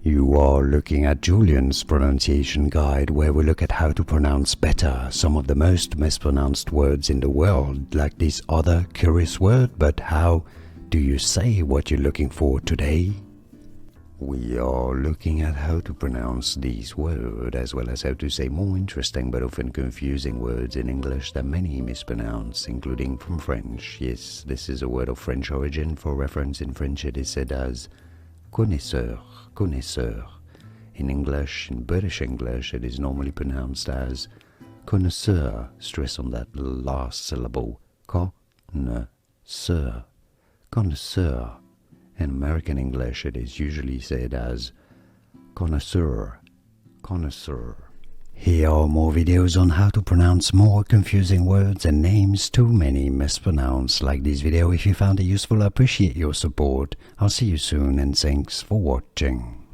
You are looking at Julian's pronunciation guide, where we look at how to pronounce better some of the most mispronounced words in the world, like this other curious word. But how do you say what you're looking for today? We are looking at how to pronounce these words, as well as how to say more interesting but often confusing words in English that many mispronounce, including from French. Yes, this is a word of French origin. For reference, in French it is said as connaisseur, connaisseur. In English, in British English, it is normally pronounced as connoisseur. Stress on that last syllable. Connoisseur, connoisseur. In American English, it is usually said as connoisseur, connoisseur. Here are more videos on how to pronounce more confusing words and names too many mispronounced. Like this video if you found it useful. I appreciate your support. I'll see you soon and thanks for watching.